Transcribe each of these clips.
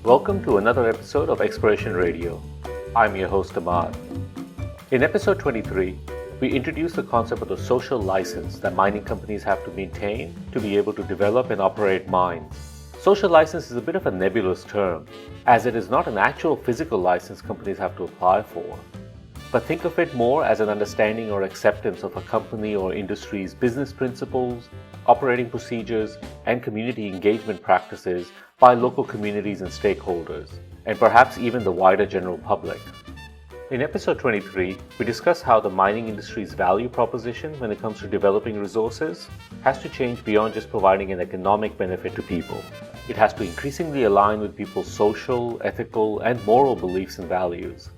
Welcome to another episode of Exploration Radio. I'm your host Ahmad. In episode 23, we introduce the concept of the social license that mining companies have to maintain to be able to develop and operate mines. Social license is a bit of a nebulous term, as it is not an actual physical license companies have to apply for. But think of it more as an understanding or acceptance of a company or industry's business principles, operating procedures, and community engagement practices by local communities and stakeholders, and perhaps even the wider general public. In episode 23, we discuss how the mining industry's value proposition when it comes to developing resources has to change beyond just providing an economic benefit to people. It has to increasingly align with people's social, ethical, and moral beliefs and values.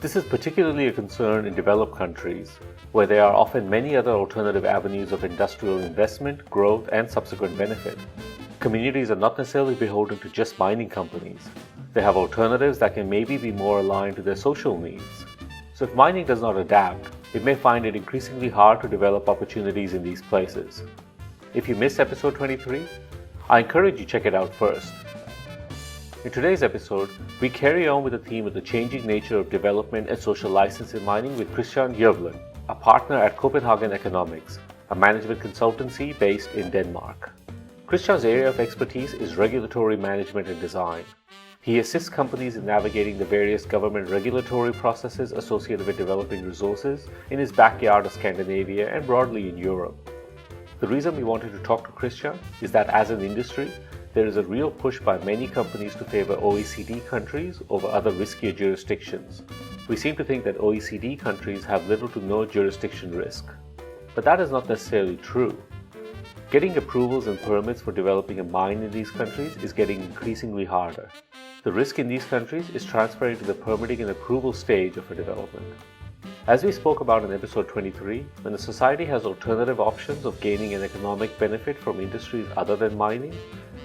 This is particularly a concern in developed countries, where there are often many other alternative avenues of industrial investment, growth, and subsequent benefit. Communities are not necessarily beholden to just mining companies. They have alternatives that can maybe be more aligned to their social needs. So if mining does not adapt, it may find it increasingly hard to develop opportunities in these places. If you missed episode 23, I encourage you to check it out first. In today's episode, we carry on with the theme of the changing nature of development and social license in mining with Christian Jervelund, a partner at Copenhagen Economics, a management consultancy based in Denmark. Christian's area of expertise is regulatory management and design. He assists companies in navigating the various government regulatory processes associated with developing resources in his backyard of Scandinavia and broadly in Europe. The reason we wanted to talk to Christian is that as an industry, there is a real push by many companies to favor OECD countries over other riskier jurisdictions. We seem to think that OECD countries have little to no jurisdiction risk. But that is not necessarily true. Getting approvals and permits for developing a mine in these countries is getting increasingly harder. The risk in these countries is transferring to the permitting and approval stage of a development. As we spoke about in episode 23, when a society has alternative options of gaining an economic benefit from industries other than mining,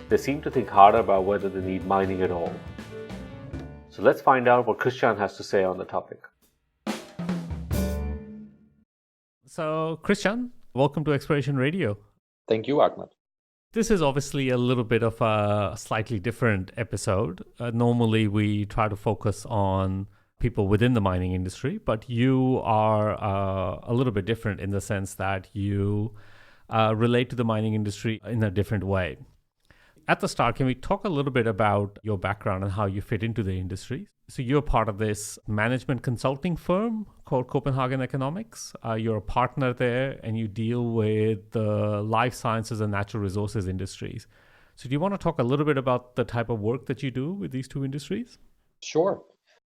they seem to think harder about whether they need mining at all. So let's find out what Christian has to say on the topic. So, Christian, welcome to Exploration Radio. Thank you, Ahmed. This is obviously a little bit of a slightly different episode. Normally, we try to focus on people within the mining industry, but you are a little bit different in the sense that you relate to the mining industry in a different way. At the start, can we talk a little bit about your background and how you fit into the industry? So you're part of this management consulting firm called Copenhagen Economics. You're a partner there and you deal with the life sciences and natural resources industries. So do you want to talk a little bit about the type of work that you do with these two industries? Sure.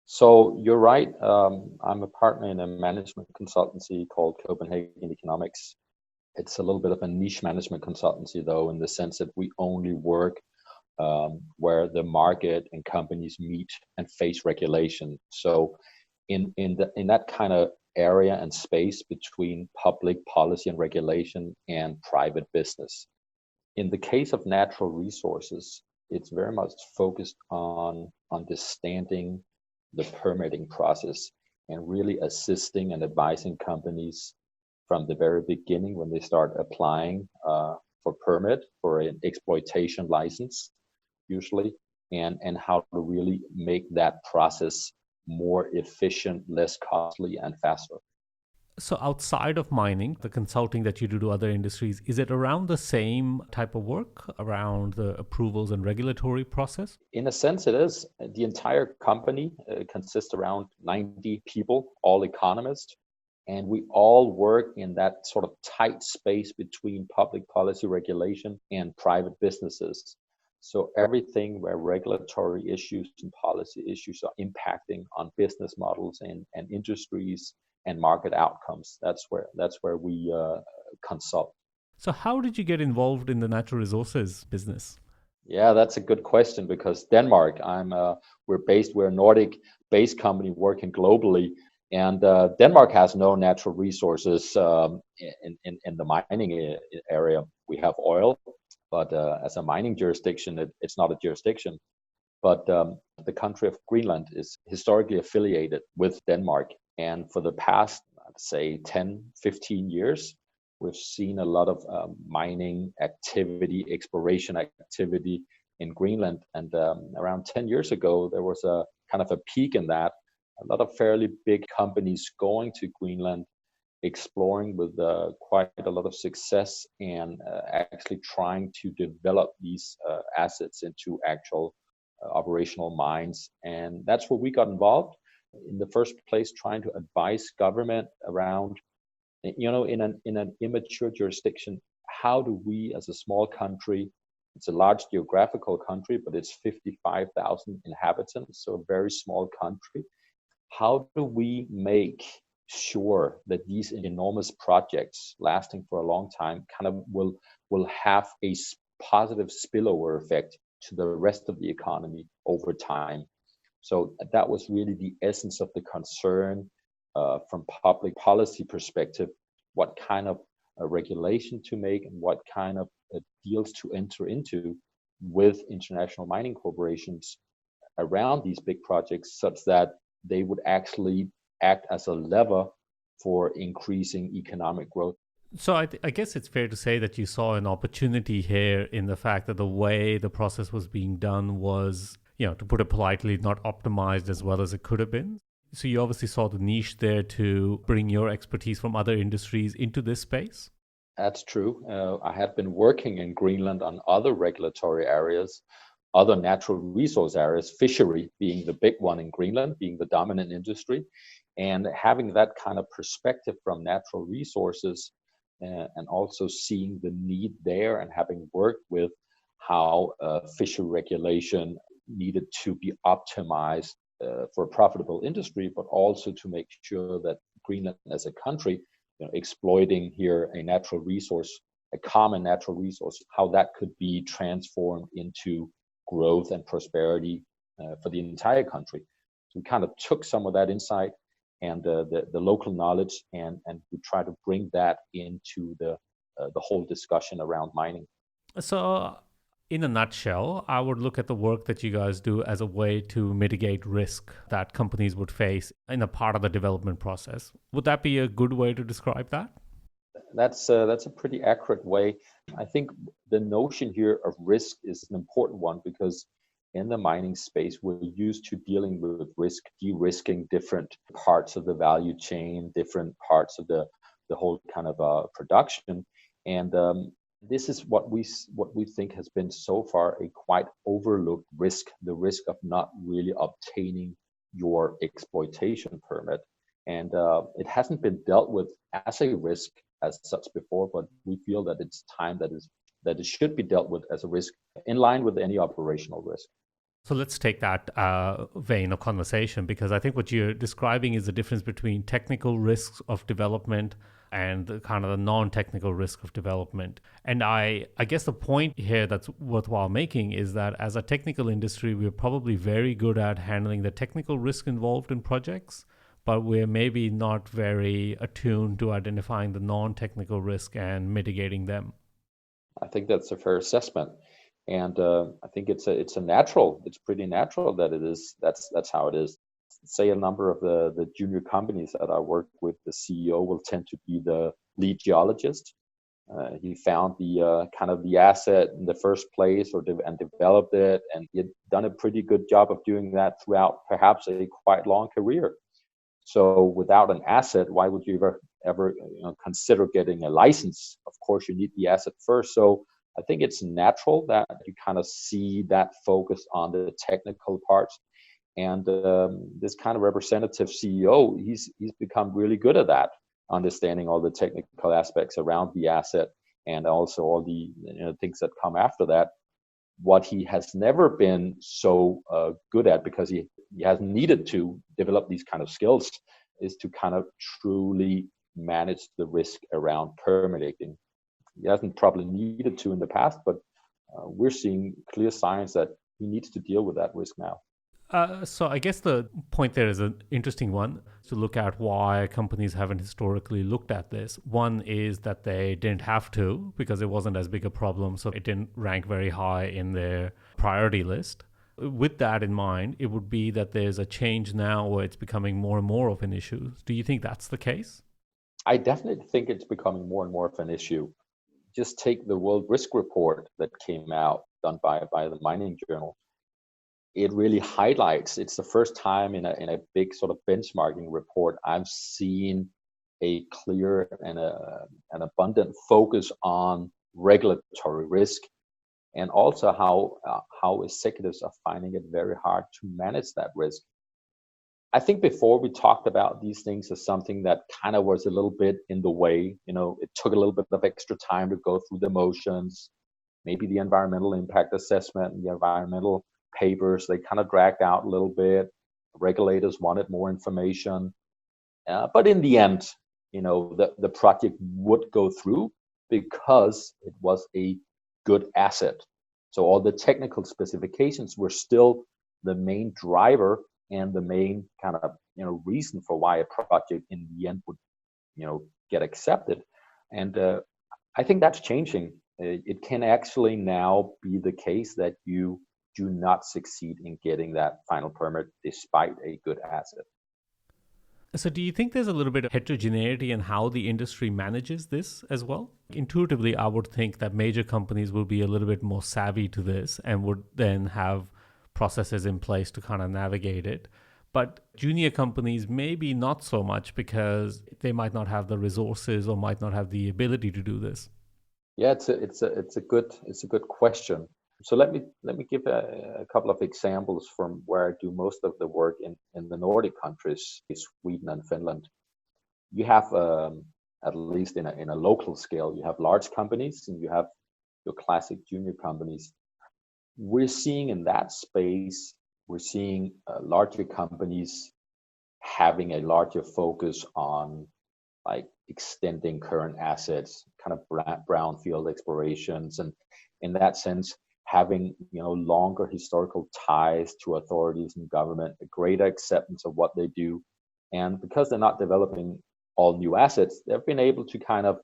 So you're right. I'm a partner in a management consultancy called Copenhagen Economics. It's a little bit of a niche management consultancy, though, in the sense that we only work where the market and companies meet and face regulation. So in that kind of area and space between public policy and regulation and private business. In the case of natural resources, it's very much focused on understanding the permitting process and really assisting and advising companies from the very beginning when they start applying for permit for an exploitation license, usually, and how to really make that process more efficient, less costly, and faster. So outside of mining, the consulting that you do to other industries, is it around the same type of work, around the approvals and regulatory process? In a sense, it is. The entire company consists around 90 people, all economists. And we all work in that sort of tight space between public policy regulation and private businesses. So everything where regulatory issues and policy issues are impacting on business models and industries and market outcomes, that's where we consult. So how did you get involved in the natural resources business? Yeah, that's a good question because Denmark, we're a Nordic-based company working globally. And Denmark has no natural resources in the mining area. We have oil, but as a mining jurisdiction, it's not a jurisdiction. But the country of Greenland is historically affiliated with Denmark. And for the past, I'd say, 10, 15 years, we've seen a lot of mining activity, exploration activity in Greenland. And around 10 years ago, there was a kind of a peak in that. A lot of fairly big companies going to Greenland, exploring with quite a lot of success, and actually trying to develop these assets into actual operational mines. And that's where we got involved. In the first place, trying to advise government around, in an immature jurisdiction, how do we as a small country, it's a large geographical country, but it's 55,000 inhabitants, so a very small country. How do we make sure that these enormous projects lasting for a long time kind of will have a positive spillover effect to the rest of the economy over time? So that was really the essence of the concern from public policy perspective, what kind of regulation to make and what kind of deals to enter into with international mining corporations around these big projects, such that they would actually act as a lever for increasing economic growth. So I guess it's fair to say that you saw an opportunity here in the fact that the way the process was being done was, to put it politely, not optimized as well as it could have been. So you obviously saw the niche there to bring your expertise from other industries into this space? That's true. I had been working in Greenland on other regulatory areas, other natural resource areas, fishery being the big one in Greenland, being the dominant industry. And having that kind of perspective from natural resources and also seeing the need there, and having worked with how fishery regulation needed to be optimized for a profitable industry, but also to make sure that Greenland as a country, exploiting here a natural resource, a common natural resource, how that could be transformed into growth and prosperity for the entire country. So we kind of took some of that insight and the local knowledge, and we try to bring that into the whole discussion around mining. So in a nutshell, I would look at the work that you guys do as a way to mitigate risk that companies would face in a part of the development process. Would that be a good way to describe that? That's a pretty accurate way. I think the notion here of risk is an important one, because in the mining space, we're used to dealing with risk, de-risking different parts of the value chain, different parts of the whole kind of production. And this is what we think has been so far a quite overlooked risk, the risk of not really obtaining your exploitation permit. And it hasn't been dealt with as a risk as such before, but we feel that it's time that it should be dealt with as a risk in line with any operational risk. So let's take that vein of conversation, because I think what you're describing is the difference between technical risks of development and the kind of the non-technical risk of development. And I guess the point here that's worthwhile making is that as a technical industry, we're probably very good at handling the technical risk involved in projects, but we're maybe not very attuned to identifying the non-technical risk and mitigating them. I think that's a fair assessment. And I think it's pretty natural that it is. That's how it is. Say a number of the junior companies that I work with, the CEO will tend to be the lead geologist. He found the kind of the asset in the first place, and developed it, and he had done a pretty good job of doing that throughout perhaps a quite long career. So without an asset, why would you ever consider getting a license? Of course, you need the asset first. So I think it's natural that you kind of see that focus on the technical parts. And this kind of representative CEO, he's become really good at that, understanding all the technical aspects around the asset, and also all the things that come after that. What he has never been so good at, because he hasn't needed to develop these kind of skills, is to kind of truly manage the risk around permitting. He hasn't probably needed to in the past, but we're seeing clear signs that he needs to deal with that risk now. So I guess the point there is an interesting one to look at why companies haven't historically looked at this. One is that they didn't have to, because it wasn't as big a problem, so it didn't rank very high in their priority list. With that in mind, it would be that there's a change now where it's becoming more and more of an issue. Do you think that's the case? I definitely think it's becoming more and more of an issue. Just take the World Risk Report that came out done by the Mining Journal, it really highlights, it's the first time in a big sort of benchmarking report I've seen a clear and an abundant focus on regulatory risk, and also how executives are finding it very hard to manage that risk. I think before we talked about these things as something that kind of was a little bit in the way. It took a little bit of extra time to go through the motions. Maybe the environmental impact assessment and the environmental papers, they kind of dragged out a little bit. Regulators wanted more information. But in the end, the project would go through because it was a good asset. So all the technical specifications were still the main driver and the main kind of reason for why a project in the end would get accepted. And I think that's changing. It can actually now be the case that you do not succeed in getting that final permit despite a good asset. So do you think there's a little bit of heterogeneity in how the industry manages this as well? Intuitively, I would think that major companies will be a little bit more savvy to this and would then have processes in place to kind of navigate it. But junior companies maybe not so much, because they might not have the resources or might not have the ability to do this. Yeah, it's a good question. So let me give a couple of examples from where I do most of the work in the Nordic countries, Sweden and Finland. You have at least in a local scale, you have large companies and you have your classic junior companies. We're seeing in that space, larger companies having a larger focus on like extending current assets, kind of brownfield explorations, and in that sense, having longer historical ties to authorities and government, a greater acceptance of what they do, and because they're not developing all new assets, they've been able to kind of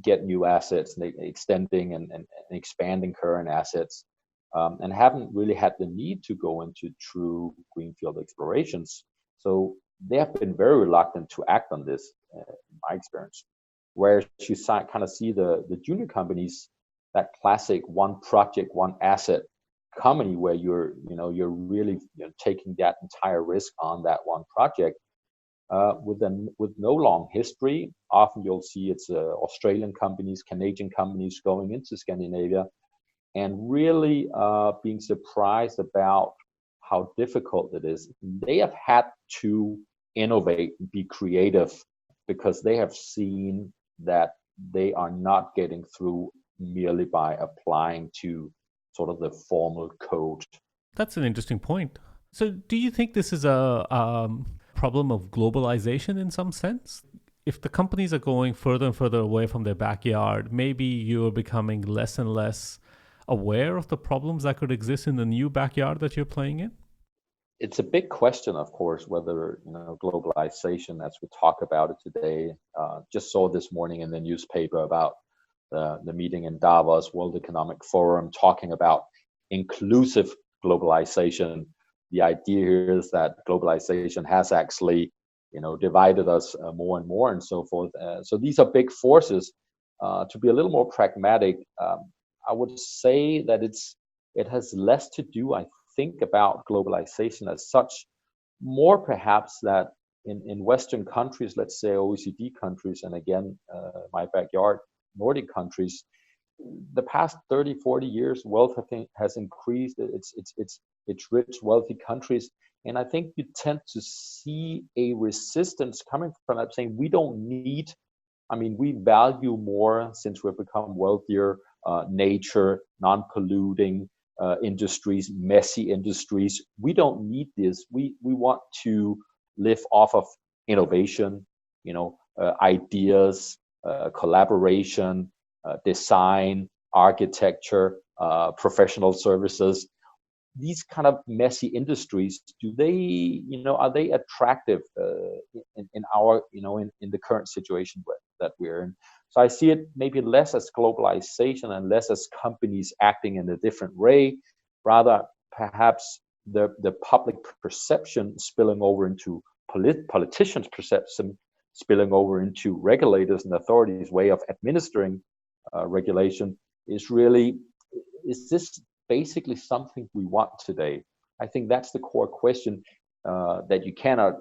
get new assets, and extending and expanding current assets, and haven't really had the need to go into true greenfield explorations. So they have been very reluctant to act on this, in my experience. Whereas you kind of see the junior companies, that classic one project, one asset company, where you're really taking that entire risk on that one project, with no long history. Often you'll see it's Australian companies, Canadian companies going into Scandinavia, and really being surprised about how difficult it is. They have had to innovate, be creative, because they have seen that they are not getting through merely by applying to sort of the formal code. That's an interesting point. So do you think this is a problem of globalization in some sense? If the companies are going further and further away from their backyard, maybe you're becoming less and less aware of the problems that could exist in the new backyard that you're playing in? It's a big question, of course, whether globalization, as we talk about it today. Just saw this morning in the newspaper about the meeting in Davos, World Economic Forum, talking about inclusive globalization. The idea here is that globalization has actually, divided us more and more, and so forth. So these are big forces. To be a little more pragmatic, I would say that it has less to do, I think, about globalization as such, more perhaps that in Western countries, let's say OECD countries, and again, my backyard, Nordic countries, the past 30, 40 years, wealth, I think, has increased. It's rich, wealthy countries. And I think you tend to see a resistance coming from that, saying we value more, since we've become wealthier, nature, non-polluting industries, messy industries. We don't need this. We want to live off of innovation, ideas, collaboration, design, architecture, professional services. These kind of messy industries, are they attractive in our, in the current situation that we're in? So I see it maybe less as globalization and less as companies acting in a different way, rather perhaps the public perception spilling over into politicians' perception, spilling over into regulators and authorities' way of administering regulation, is really, is this basically something we want today? I think that's the core question that you cannot,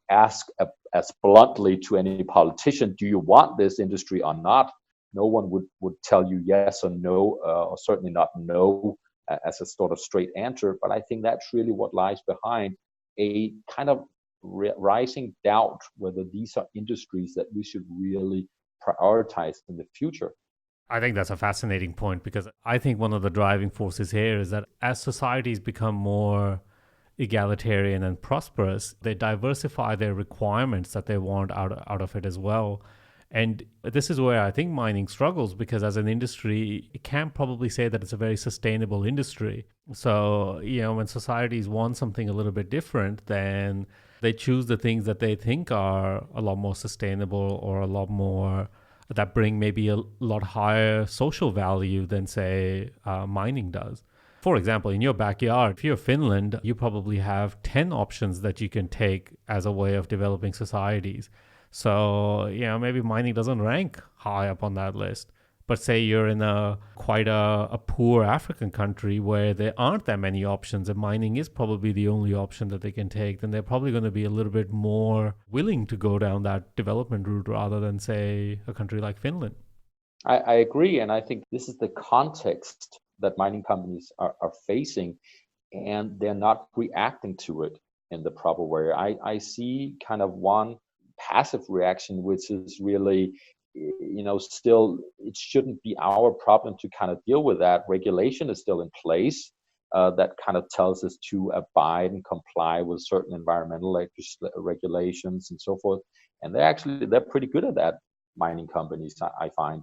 ask as bluntly to any politician. Do you want this industry or not? No one would tell you yes or no, or certainly not no as a sort of straight answer. But I think that's really what lies behind a kind of rising doubt whether these are industries that we should really prioritize in the future. I think that's a fascinating point because I think one of the driving forces here is that as societies become more egalitarian and prosperous, they diversify their requirements that they want out of it as well. And this is where I think mining struggles because as an industry, it can't probably say that it's a very sustainable industry. So, when societies want something a little bit different, then they choose the things that they think are a lot more sustainable or a lot more that bring maybe a lot higher social value than, say, mining does. For example, in your backyard, if you're Finland, you probably have 10 options that you can take as a way of developing societies. So, maybe mining doesn't rank high up on that list. But say you're in quite a poor African country where there aren't that many options and mining is probably the only option that they can take, then they're probably going to be a little bit more willing to go down that development route rather than, say, a country like Finland. I agree. And I think this is the context that mining companies are facing, and they're not reacting to it in the proper way. I see kind of one passive reaction, which is really, still, it shouldn't be our problem to kind of deal with that. Regulation is still in place that kind of tells us to abide and comply with certain environmental regulations and so forth. And they're pretty good at that, mining companies, I find,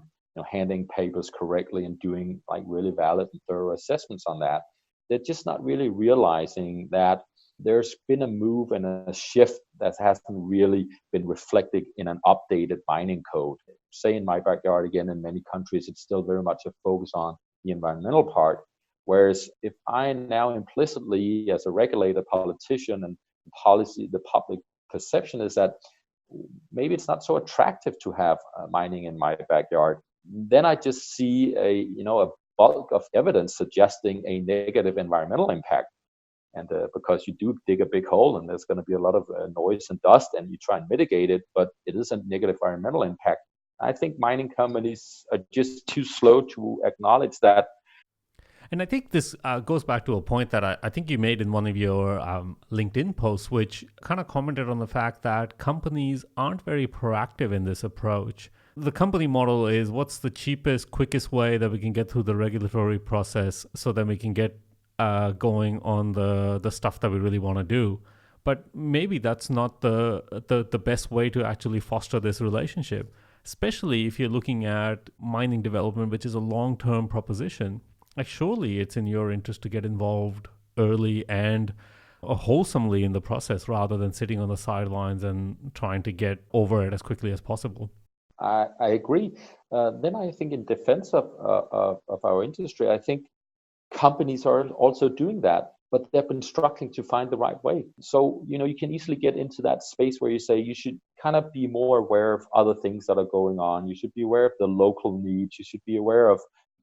handing papers correctly and doing like really valid and thorough assessments on that. They're just not really realizing that there's been a move and a shift that hasn't really been reflected in an updated mining code. Say in my backyard, again, in many countries, it's still very much a focus on the environmental part. Whereas if I now implicitly, as a regulator, politician, and policy, the public perception is that maybe it's not so attractive to have mining in my backyard, then I just see a bulk of evidence suggesting a negative environmental impact. And because you do dig a big hole and there's going to be a lot of noise and dust, and you try and mitigate it, but it is a negative environmental impact. I think mining companies are just too slow to acknowledge that. And I think this goes back to a point that I think you made in one of your LinkedIn posts, which kind of commented on the fact that companies aren't very proactive in this approach. The company model is what's the cheapest, quickest way that we can get through the regulatory process so that we can get going on the stuff that we really want to do. But maybe that's not the best way to actually foster this relationship, especially if you're looking at mining development, which is a long-term proposition. Like, surely it's in your interest to get involved early and wholesomely in the process rather than sitting on the sidelines and trying to get over it as quickly as possible. I agree. Then I think in defense of our industry, I think companies are also doing that, but they've been struggling to find the right way. So, you can easily get into that space where you say you should kind of be more aware of other things that are going on. You should be aware of the local needs. You should be aware of,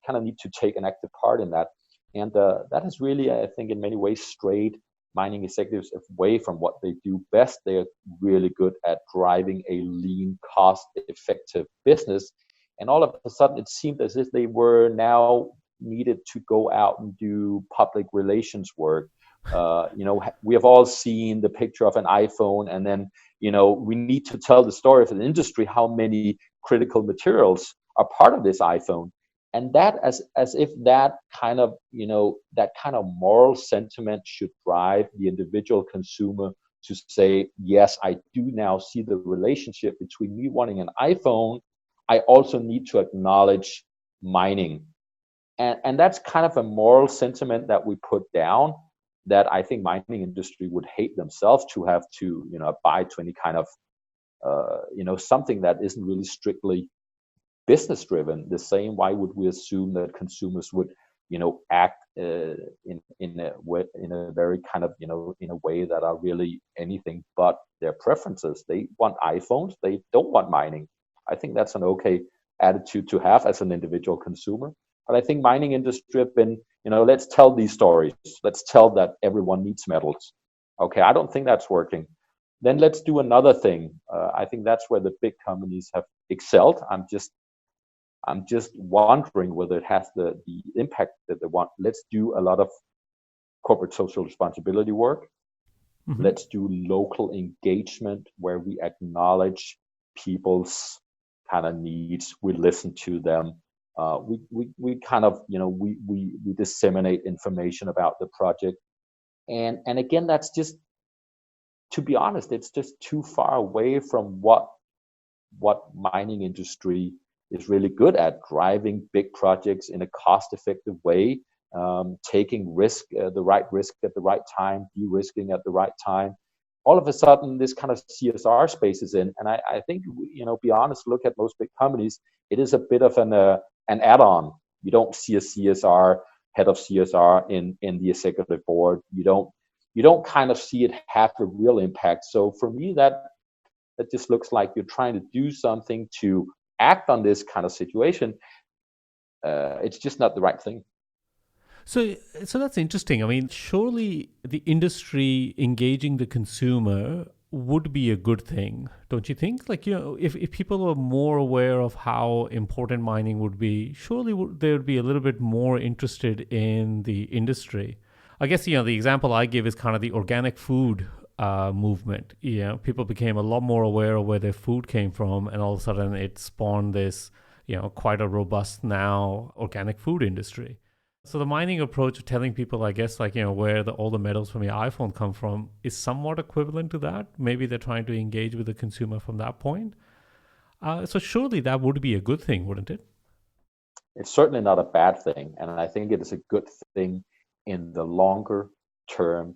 kind of need to take an active part in that. And that has really, I think, in many ways strayed mining executives away from what they do best. They're really good at driving a lean, cost-effective business. And all of a sudden, it seemed as if they were now needed to go out and do public relations work. We have all seen the picture of an iPhone, and then, we need to tell the story of an industry, how many critical materials are part of this iPhone. And that as if that kind of, that kind of moral sentiment should drive the individual consumer to say, yes, I do now see the relationship between me wanting an iPhone. I also need to acknowledge mining. And that's kind of a moral sentiment that we put down, that I think mining industry would hate themselves to have to, abide to any kind of, something that isn't really strictly business driven. The same, why would we assume that consumers would, act in a very kind of, in a way that are really anything but their preferences? They want iPhones. They don't want mining. I think that's an okay attitude to have as an individual consumer. But I think mining industry have been, let's tell these stories. Let's tell that everyone needs metals. Okay, I don't think that's working. Then let's do another thing. I think that's where the big companies have excelled. I'm just wondering whether it has the impact that they want. Let's do a lot of corporate social responsibility work. Mm-hmm. Let's do local engagement where we acknowledge people's kind of needs. We listen to them. We kind of, we disseminate information about the project. And again, that's just, to be honest, it's just too far away from what mining industry is really good at, driving big projects in a cost-effective way, taking risk, the right risk at the right time, de-risking at the right time. All of a sudden, this kind of CSR space is in, and I think, be honest, look at most big companies. It is a bit of an add-on. You don't see a CSR head of CSR in the executive board. You don't kind of see it have a real impact. So for me, that just looks like you're trying to do something to act on this kind of situation. It's just not the right thing. So that's interesting. I mean, surely the industry engaging the consumer would be a good thing, don't you think? Like, if people are more aware of how important mining would be, surely they would be a little bit more interested in the industry. I guess, the example I give is kind of the organic food movement. People became a lot more aware of where their food came from, and all of a sudden it spawned this, quite a robust now organic food industry. So the mining approach of telling people, I guess, like, where all the metals from your iPhone come from is somewhat equivalent to that. Maybe they're trying to engage with the consumer from that point. So surely that would be a good thing, wouldn't it? It's certainly not a bad thing. And I think it is a good thing in the longer term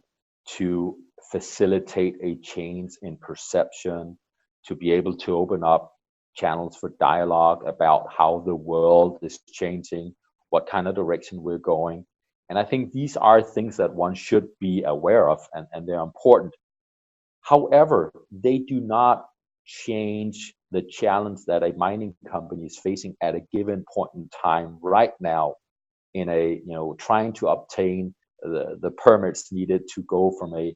to facilitate a change in perception, to be able to open up channels for dialogue about how the world is changing, what kind of direction we're going. And I think these are things that one should be aware of, and they're important. However, they do not change the challenge that a mining company is facing at a given point in time right now in trying to obtain the permits needed to go from a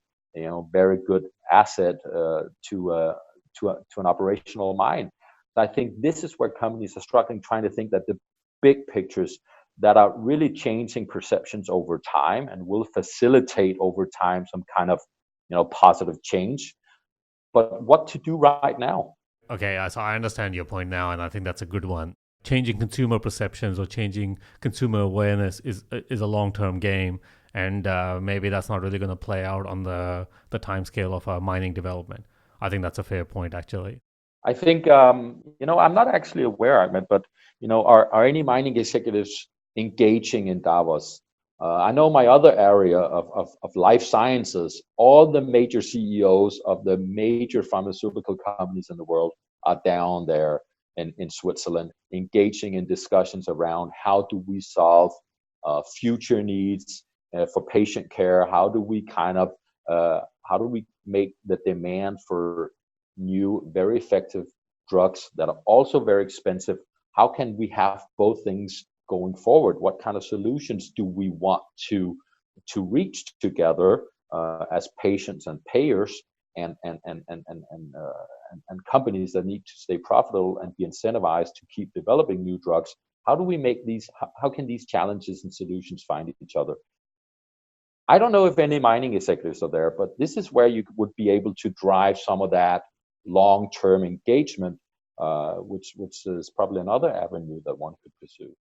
very good asset to an operational mine. I think this is where companies are struggling, trying to think that the big pictures that are really changing perceptions over time and will facilitate over time some kind of positive change. But what to do right now? Okay, so I understand your point now, and I think that's a good one. Changing consumer perceptions or changing consumer awareness is a long-term game, and maybe that's not really going to play out on the timescale of mining development. I think that's a fair point, actually. I think I'm not actually aware, Ahmed, but are any mining executives engaging in Davos? I know my other area of life sciences, all the major CEOs of the major pharmaceutical companies in the world are down there in Switzerland, engaging in discussions around how do we solve future needs for patient care? How do we make the demand for new, very effective drugs that are also very expensive? How can we have both things going forward? What kind of solutions do we want to reach together as patients and payers and companies that need to stay profitable and be incentivized to keep developing new drugs? How do we make these? How can these challenges and solutions find each other? I don't know if any mining executives are there, but this is where you would be able to drive some of that long-term engagement, which is probably another avenue that one could pursue.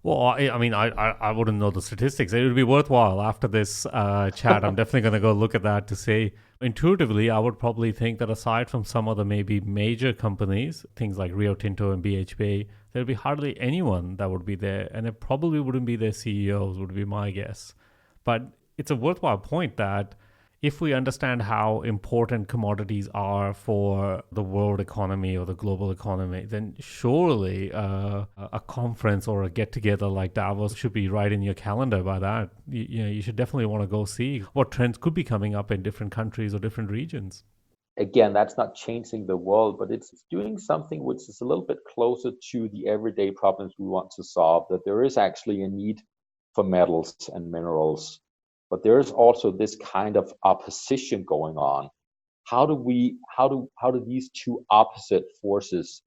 Well, I wouldn't know the statistics. It would be worthwhile after this chat. I'm definitely going to go look at that to say, intuitively, I would probably think that aside from some of the maybe major companies, things like Rio Tinto and BHP, there'd be hardly anyone that would be there. And it probably wouldn't be their CEOs, would be my guess. But it's a worthwhile point that if we understand how important commodities are for the world economy or the global economy, then surely a conference or a get-together like Davos should be right in your calendar by that. You should definitely want to go see what trends could be coming up in different countries or different regions. again, that's not changing the world, but it's doing something which is a little bit closer to the everyday problems we want to solve, that there is actually a need for metals and minerals, but there is also this kind of opposition going on. How do these two opposite forces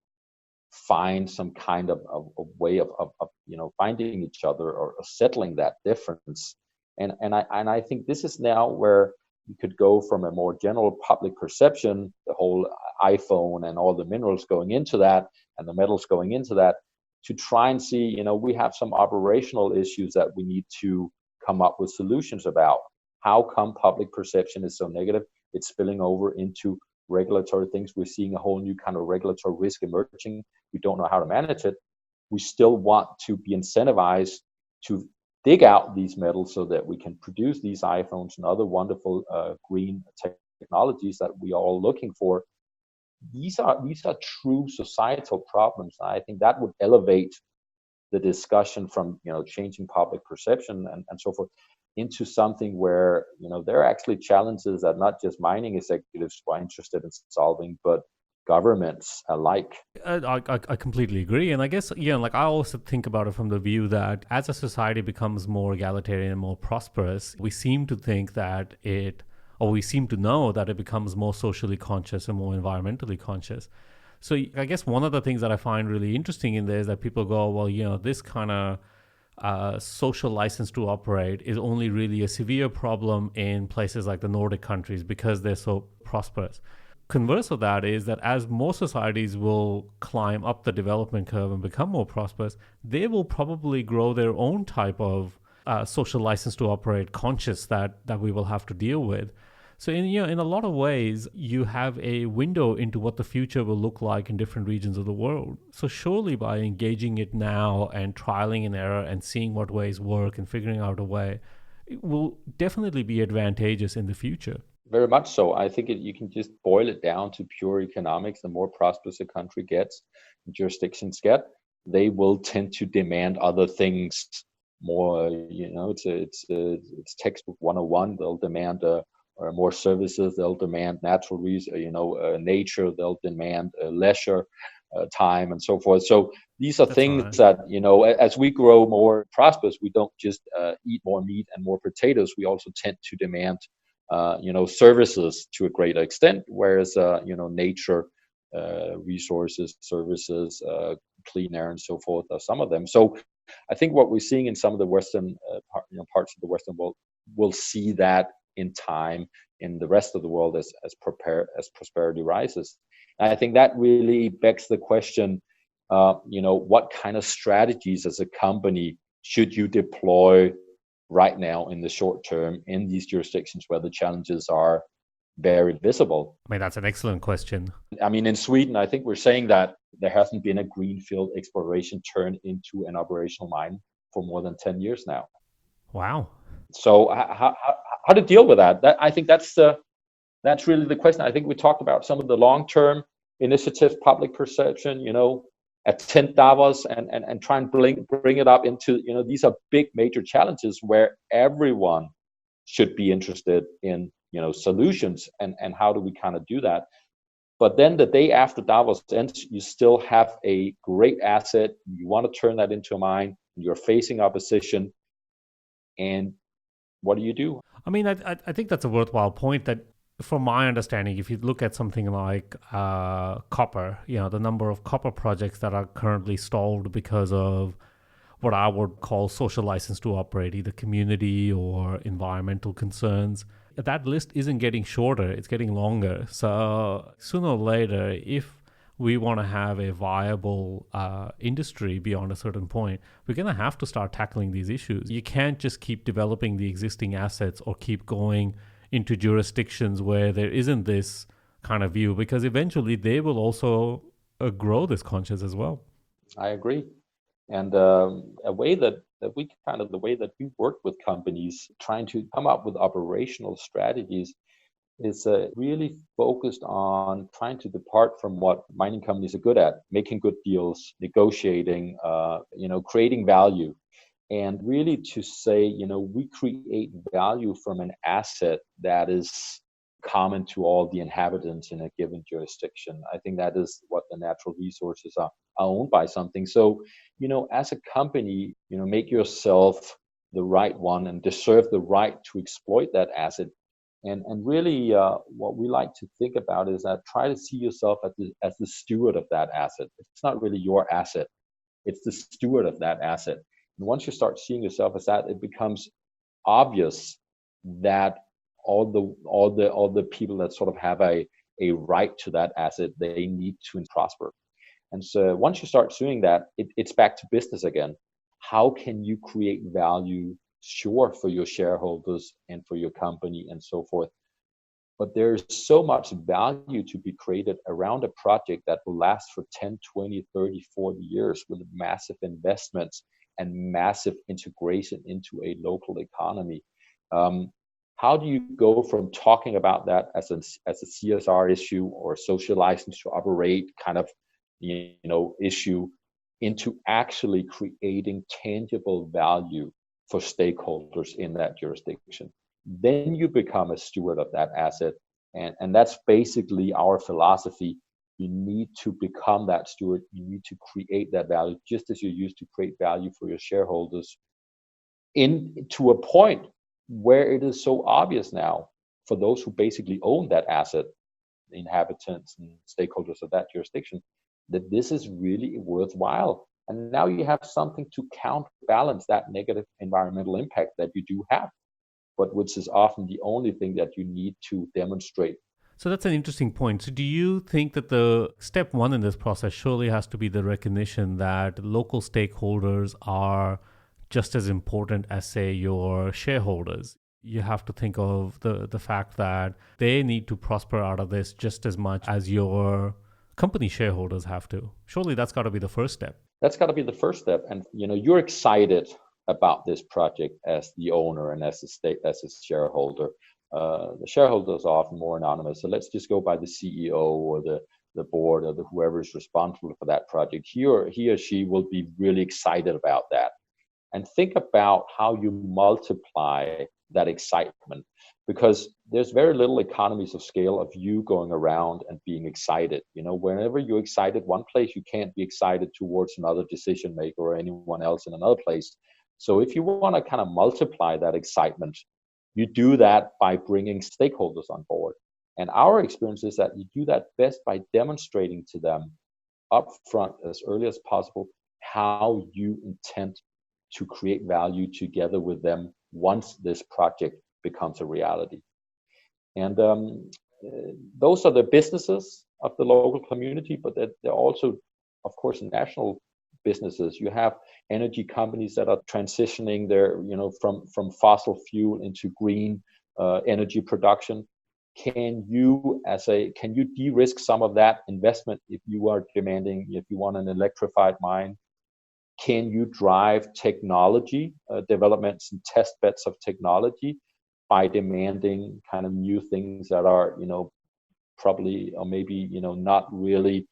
find some kind of way of finding each other, or settling that difference? And I think this is now where you could go from a more general public perception, the whole iPhone and all the minerals going into that and the metals going into that, to try and see, we have some operational issues that we need to come up with solutions about. How come public perception is so negative? It's spilling over into regulatory things. We're seeing a whole new kind of regulatory risk emerging. We don't know how to manage it. We still want to be incentivized to dig out these metals so that we can produce these iPhones and other wonderful green technologies that we are all looking for. These are true societal problems. I think that would elevate the discussion from changing public perception and so forth into something where there are actually challenges that not just mining executives are interested in solving, but governments alike. I completely agree. And I guess, I also think about it from the view that as a society becomes more egalitarian and more prosperous, we seem to think that we seem to know that it becomes more socially conscious and more environmentally conscious. So I guess one of the things that I find really interesting in there is that people go, well, this kind of social license to operate is only really a severe problem in places like the Nordic countries because they're so prosperous. Converse of that is that as more societies will climb up the development curve and become more prosperous, they will probably grow their own type of social license to operate conscious that we will have to deal with. So in a lot of ways, you have a window into what the future will look like in different regions of the world. So surely by engaging it now and trialing and error and seeing what ways work and figuring out a way, it will definitely be advantageous in the future. Very much so. I think you can just boil it down to pure economics. The more prosperous a country gets, jurisdictions get, they will tend to demand other things more. It's textbook 101. They'll demand more services. They'll demand natural nature. They'll demand leisure time and so forth. So these are That's things right. that, as we grow more prosperous, we don't just eat more meat and more potatoes. We also tend to demand services to a greater extent, whereas nature, resources, services, clean air, and so forth are some of them. So I think what we're seeing in some of the Western parts of the Western world, we'll see that in time in the rest of the world as prosperity rises. And I think that really begs the question, what kind of strategies as a company should you deploy right now in the short term in these jurisdictions where the challenges are very visible? I mean, that's an excellent question. I mean, in Sweden, I think we're saying that there hasn't been a greenfield exploration turned into an operational mine for more than 10 years now. Wow. So how to deal with that? I think that's really the question. I think we talked about some of the long-term initiatives, public perception, attend Davos and try and bring it up into, these are big major challenges where everyone should be interested in, solutions and how do we kind of do that. But then the day after Davos ends, you still have a great asset. You want to turn that into a mine. You're facing opposition. And what do you do? I mean, I think that's a worthwhile point that, from my understanding, if you look at something like copper, the number of copper projects that are currently stalled because of what I would call social license to operate, either community or environmental concerns, that list isn't getting shorter, it's getting longer. So sooner or later, if we want to have a viable industry beyond a certain point, we're going to have to start tackling these issues. You can't just keep developing the existing assets or keep going into jurisdictions where there isn't this kind of view, because eventually they will also grow this conscience as well. I agree. And a way that we work with companies trying to come up with operational strategies is really focused on trying to depart from what mining companies are good at: making good deals, negotiating, creating value. And really to say, we create value from an asset that is common to all the inhabitants in a given jurisdiction. I think that is what the natural resources are owned by something. So, as a company, make yourself the right one and deserve the right to exploit that asset. And really, what we like to think about is that try to see yourself as the steward of that asset. It's not really your asset; it's the steward of that asset. And once you start seeing yourself as that, it becomes obvious that all the people that sort of have a right to that asset, they need to prosper. And so once you start doing that, it's back to business again. How can you create value, sure, for your shareholders and for your company and so forth? But there's so much value to be created around a project that will last for 10, 20, 30, 40 years with massive investments and massive integration into a local economy. How do you go from talking about that as a CSR issue or social license to operate kind of issue into actually creating tangible value for stakeholders in that jurisdiction? Then you become a steward of that asset. And that's basically our philosophy. You need to become that steward. You need to create that value, just as you used to create value for your shareholders, to a point where it is so obvious now for those who basically own that asset, the inhabitants and stakeholders of that jurisdiction, that this is really worthwhile. And now you have something to counterbalance that negative environmental impact that you do have, but which is often the only thing that you need to demonstrate. So that's an interesting point. So do you think that the step one in this process surely has to be the recognition that local stakeholders are just as important as, say, your shareholders? You have to think of the fact that they need to prosper out of this just as much as your company shareholders have to. Surely that's got to be the first step. That's got to be the first step. And you're excited about this project as the owner and as a shareholder. The shareholders are often more anonymous. So let's just go by the CEO or the board or whoever is responsible for that project. He or she will be really excited about that. And think about how you multiply that excitement, because there's very little economies of scale of you going around and being excited. Whenever you're excited one place, you can't be excited towards another decision maker or anyone else in another place. So if you want to kind of multiply that excitement, you do that by bringing stakeholders on board. And our experience is that you do that best by demonstrating to them upfront as early as possible how you intend to create value together with them once this project becomes a reality. And those are the businesses of the local community, but they're also, of course, national businesses. You have energy companies that are transitioning their, from fossil fuel into green energy production. Can you de-risk some of that investment if you want an electrified mine? Can you drive technology developments and test beds of technology by demanding kind of new things that are, probably or maybe, not really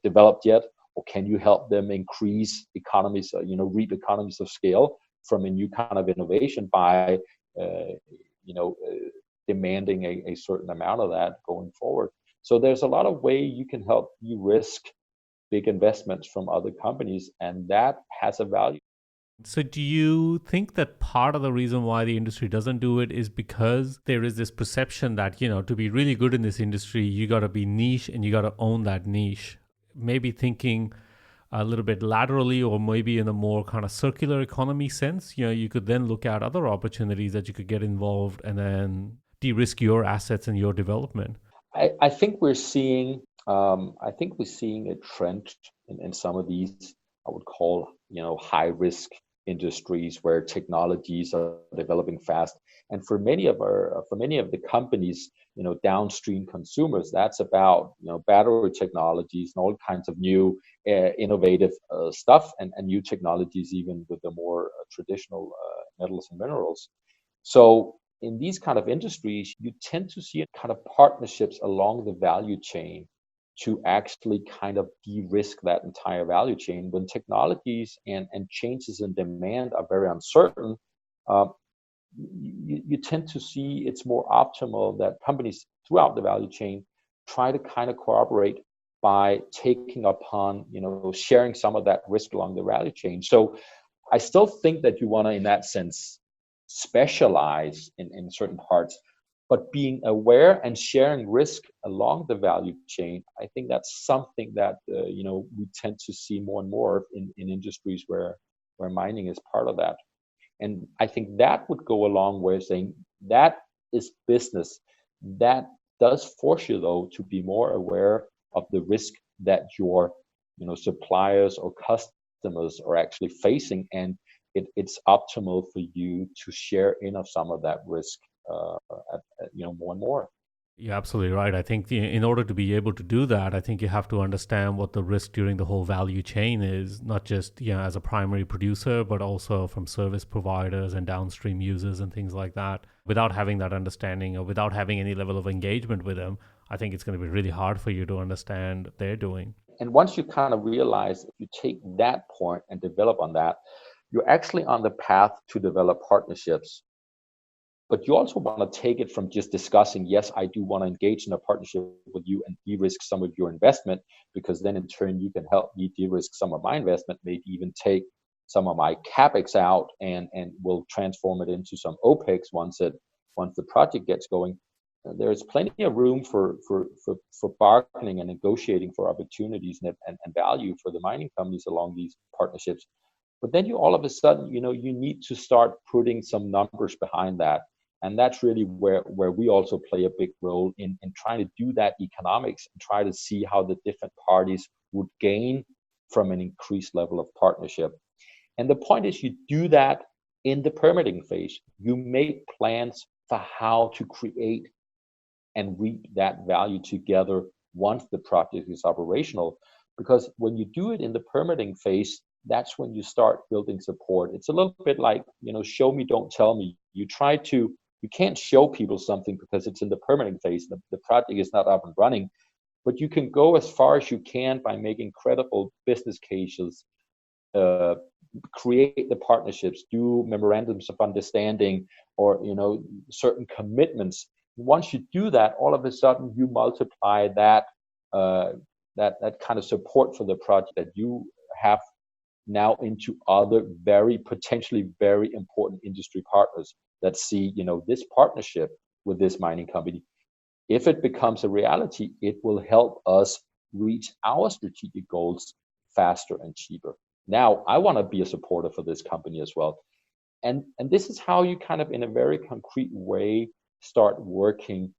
developed yet? Or can you help them increase economies, reap economies of scale from a new kind of innovation by, demanding a certain amount of that going forward? So there's a lot of way you can help de-risk big investments from other companies, and that has a value. So do you think that part of the reason why the industry doesn't do it is because there is this perception that, to be really good in this industry, you got to be niche and you got to own that niche? Maybe thinking a little bit laterally or maybe in a more kind of circular economy sense, you could then look at other opportunities that you could get involved and then de-risk your assets and your development. I think we're seeing a trend in some of these, I would call, high risk industries where technologies are developing fast. And for many of the companies, downstream consumers, that's about, battery technologies and all kinds of new innovative stuff and new technologies, even with the more traditional metals and minerals. So in these kind of industries, you tend to see kind of partnerships along the value chain to actually kind of de-risk that entire value chain. When technologies and changes in demand are very uncertain, you tend to see it's more optimal that companies throughout the value chain try to kind of cooperate by taking upon, sharing some of that risk along the value chain. So I still think that you want to, in that sense, specialize in certain parts, but being aware and sharing risk along the value chain, I think that's something that we tend to see more and more in industries where mining is part of that. And I think that would go a long way of saying that is business. That does force you, though, to be more aware of the risk that your suppliers or customers are actually facing, and it's optimal for you to share in of some of that risk, more and more. You're absolutely right. I think in order to be able to do that, I think you have to understand what the risk during the whole value chain is, not just as a primary producer, but also from service providers and downstream users and things like that. Without having that understanding or without having any level of engagement with them, I think it's going to be really hard for you to understand what they're doing. And once you kind of realize, if you take that point and develop on that, you're actually on the path to develop partnerships. But you also want to take it from just discussing, yes, I do want to engage in a partnership with you and de-risk some of your investment, because then in turn you can help me de-risk some of my investment, maybe even take some of my capex out and will transform it into some OPEX once the project gets going. There's plenty of room for bargaining and negotiating for opportunities and value for the mining companies along these partnerships. But then you all of a sudden, you need to start putting some numbers behind that. And that's really where we also play a big role in trying to do that economics and try to see how the different parties would gain from an increased level of partnership. And the point is, you do that in the permitting phase. You make plans for how to create and reap that value together once the project is operational. Because when you do it in the permitting phase, that's when you start building support. It's a little bit like, show me, don't tell me. You can't show people something because it's in the permitting phase. The project is not up and running, but you can go as far as you can by making credible business cases, create the partnerships, do memorandums of understanding, or certain commitments. Once you do that, all of a sudden you multiply that kind of support for the project that you have now into other potentially very important industry partners that see, this partnership with this mining company. If it becomes a reality, it will help us reach our strategic goals faster and cheaper. Now, I want to be a supporter for this company as well. And this is how you kind of, in a very concrete way, start working,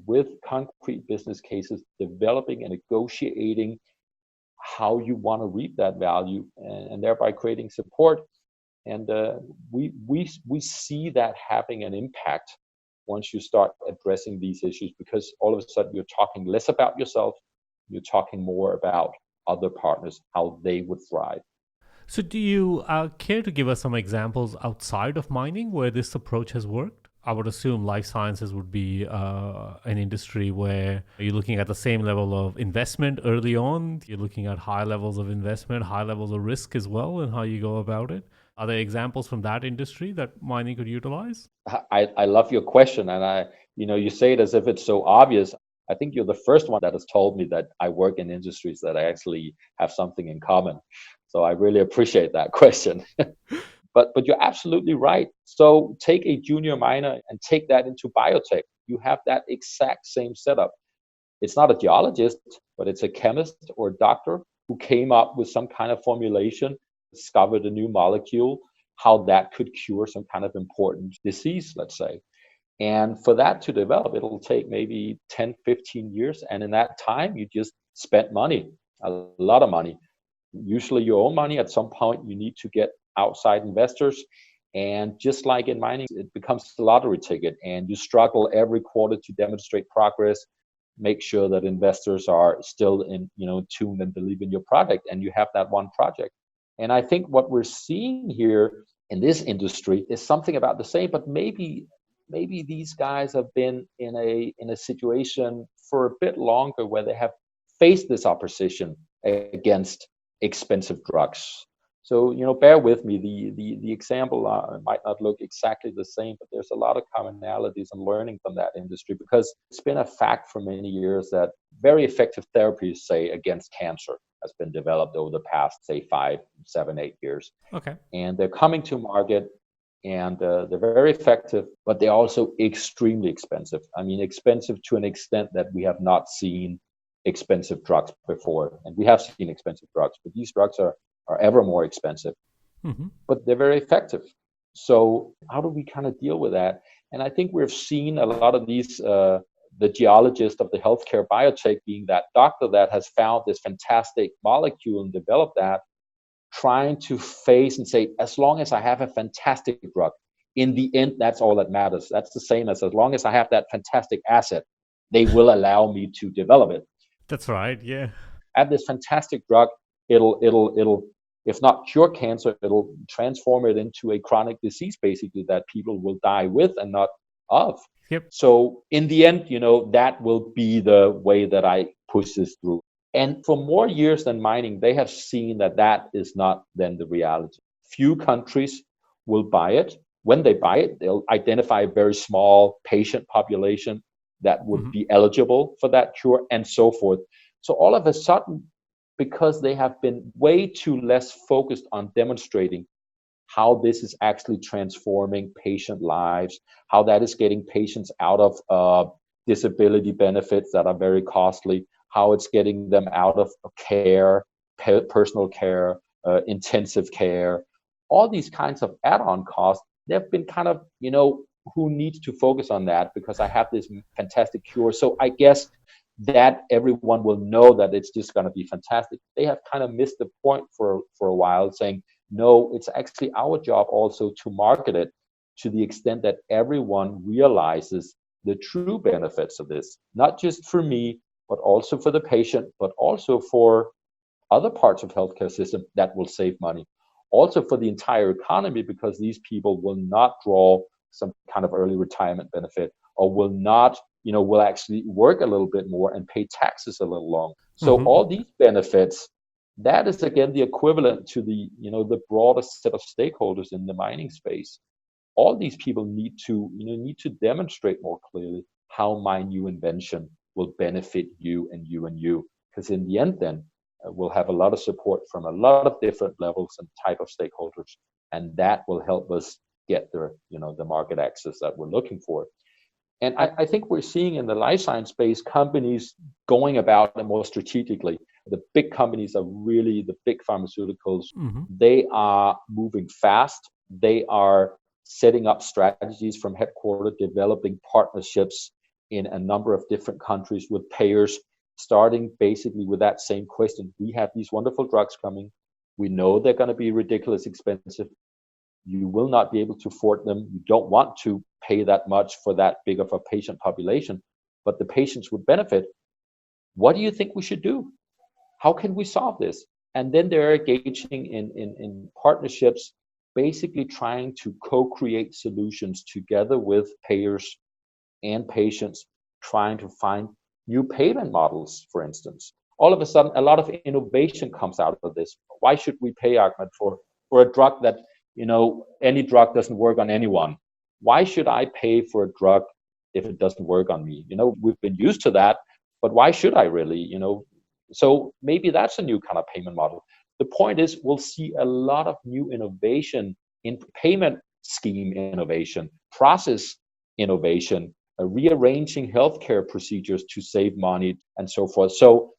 with concrete business cases, developing and negotiating how you want to reap that value, and thereby creating support. And we see that having an impact once you start addressing these issues, because all of a sudden you're talking less about yourself, you're talking more about other partners, how they would thrive. So do you care to give us some examples outside of mining where this approach has worked? I would assume life sciences would be an industry where you're looking at the same level of investment early on. You're looking at high levels of investment, high levels of risk as well, and how you go about it. Are there examples from that industry that mining could utilize? I love your question, and you say it as if it's so obvious. I think you're the first one that has told me that I work in industries that I actually have something in common. So I really appreciate that question. But you're absolutely right. So take a junior miner and take that into biotech. You have that exact same setup. It's not a geologist, but it's a chemist or doctor who came up with some kind of formulation, discovered a new molecule, how that could cure some kind of important disease, let's say. And for that to develop, it'll take maybe 10, 15 years. And in that time, you just spent money, a lot of money. Usually your own money. At some point, you need to get outside investors. And just like in mining, it becomes a lottery ticket, and you struggle every quarter to demonstrate progress, make sure that investors are still in, tuned and believe in your product, and you have that one project. And I think what we're seeing here in this industry is something about the same, but maybe these guys have been in a situation for a bit longer where they have faced this opposition against expensive drugs. So, bear with me. The example might not look exactly the same, but there's a lot of commonalities and learning from that industry, because it's been a fact for many years that very effective therapies, say, against cancer has been developed over the past, say, 5, 7, 8 years. Okay. And they're coming to market, and they're very effective, but they're also extremely expensive. I mean, expensive to an extent that we have not seen expensive drugs before. And we have seen expensive drugs, but these drugs are ever more expensive, Mm-hmm. but they're very effective. So how do we kind of deal with that? And I think we've seen a lot of these, the geologist of the healthcare biotech being that doctor that has found this fantastic molecule and developed that, trying to face and say, as long as I have a fantastic drug, in the end, that's all that matters. That's the same as long as I have that fantastic asset, they will allow me to develop it. That's right. Yeah. I have this fantastic drug, it'll if not cure cancer, it'll transform it into a chronic disease, basically, that people will die with and not of. Yep. So in the end, that will be the way that I push this through. And for more years than mining, they have seen that that is not then the reality. Few countries will buy it. When they buy it, they'll identify a very small patient population that would be eligible for that cure, and so forth. So all of a sudden, because they have been way too less focused on demonstrating how this is actually transforming patient lives, how that is getting patients out of disability benefits that are very costly, how it's getting them out of care, personal care, intensive care, all these kinds of add-on costs. They've been kind of, who needs to focus on that, because I have this fantastic cure. So I guess that everyone will know that it's just going to be fantastic. They have kind of missed the point for a while, saying, no, it's actually our job also to market it to the extent that everyone realizes the true benefits of this, not just for me, but also for the patient, but also for other parts of healthcare system that will save money. Also for the entire economy, because these people will not draw some kind of early retirement benefit, or will not, will actually work a little bit more and pay taxes a little long. So all these benefits, that is again the equivalent to the, the broader set of stakeholders in the mining space. All these people need to, need to demonstrate more clearly how my new invention will benefit you and you and you. Because in the end, then we'll have a lot of support from a lot of different levels and type of stakeholders, and that will help us get the, the market access that we're looking for. And I think we're seeing in the life science space companies going about it more strategically. The big companies are really the big pharmaceuticals. They are moving fast. They are setting up strategies from headquarters, developing partnerships in a number of different countries with payers, starting basically with that same question. We have these wonderful drugs coming. We know they're going to be ridiculously expensive. You will not be able to afford them. You don't want to pay that much for that big of a patient population, but the patients would benefit. What do you think we should do? How can we solve this? And then they're engaging in partnerships, basically trying to co-create solutions together with payers and patients, trying to find new payment models, for instance. All of a sudden, a lot of innovation comes out of this. Why should we pay, Ahmed, for a drug that, any drug doesn't work on anyone? Why should I pay for a drug if it doesn't work on me? We've been used to that, but why should I really, So maybe that's a new kind of payment model. The point is, we'll see a lot of new innovation in payment scheme innovation, process innovation, rearranging healthcare procedures to save money, and so forth. So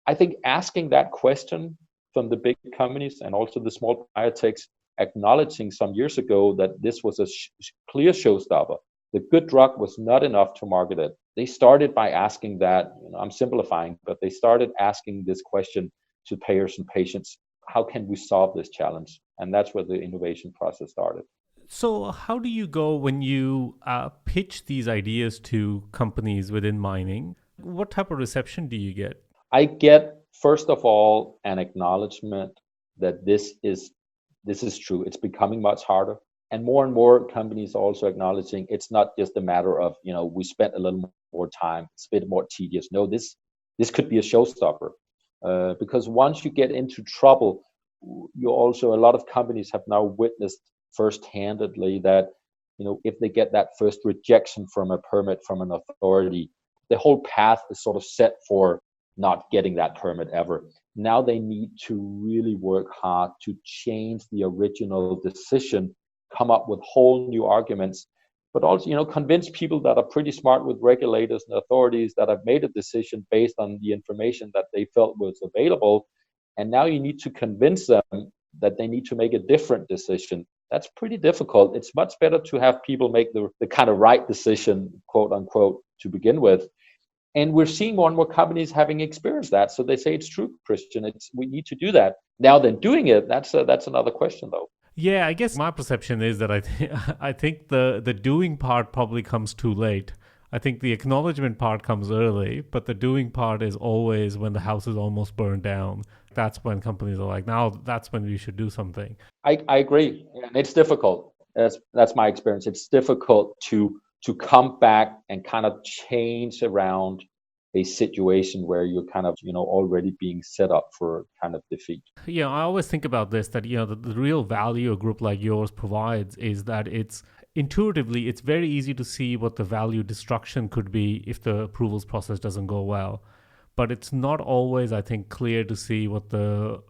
I think asking that question from the big companies and also the small biotechs, acknowledging some years ago that this was a clear showstopper. The good drug was not enough to market it. They started by asking that, I'm simplifying, but they started asking this question to payers and patients: how can we solve this challenge? And that's where the innovation process started. So how do you go when you pitch these ideas to companies within mining? What type of reception do you get? I get, first of all, an acknowledgement that this is true. It's becoming much harder. And more companies also acknowledging it's not just a matter of, we spent a little more time, it's a bit more tedious. No, this could be a showstopper. Because once you get into trouble, you also, a lot of companies have now witnessed first-handedly that, if they get that first rejection from a permit from an authority, the whole path is sort of set for not getting that permit ever. Now they need to really work hard to change the original decision, come up with whole new arguments, but also, convince people that are pretty smart with regulators and authorities that have made a decision based on the information that they felt was available. And now you need to convince them that they need to make a different decision. That's pretty difficult. It's much better to have people make the kind of right decision, quote unquote, to begin with. And we're seeing more and more companies having experienced that. So they say it's true, Christian. We need to do that. Now then doing it, that's another question though. Yeah, I guess my perception is that I think the doing part probably comes too late. I think the acknowledgement part comes early, but the doing part is always when the house is almost burned down. That's when companies are like, now that's when we should do something. I agree. And it's difficult. That's my experience. It's difficult to come back and kind of change around a situation where you're kind of, already being set up for kind of defeat. Yeah, I always think about this, that, the real value a group like yours provides is that it's intuitively, it's very easy to see what the value destruction could be if the approvals process doesn't go well. But it's not always, I think, clear to see what the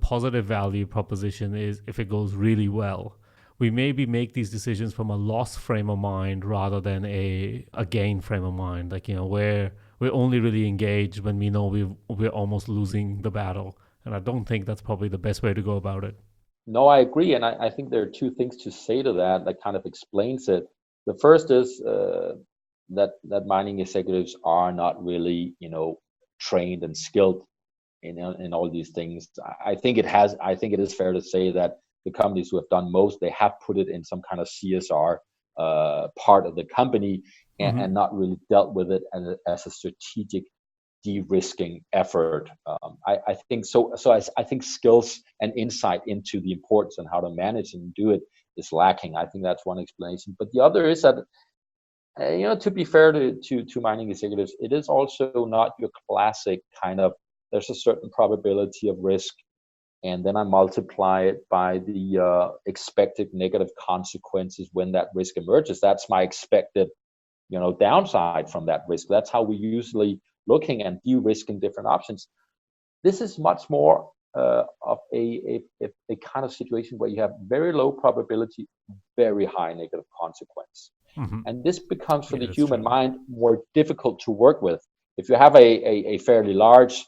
positive value proposition is if it goes really well. We maybe make these decisions from a loss frame of mind rather than a gain frame of mind, like, where we're only really engaged when we know we're almost losing the battle. And I don't think that's probably the best way to go about it. No, I agree. And I think there are two things to say to that kind of explains it. The first is that mining executives are not really, trained and skilled in all these things. I think it is fair to say that the companies who have done most, they have put it in some kind of CSR part of the company and not really dealt with it as a strategic de-risking effort. I think so. I think skills and insight into the importance and how to manage and do it is lacking. I think that's one explanation. But the other is that, to be fair to mining executives, it is also not your classic kind of, there's a certain probability of risk, and then I multiply it by the expected negative consequences when that risk emerges. That's my expected, downside from that risk. That's how we usually looking and de-risking different options. This is much more of a kind of situation where you have very low probability, very high negative consequence. And this becomes, for the human mind, more difficult to work with. If you have a fairly large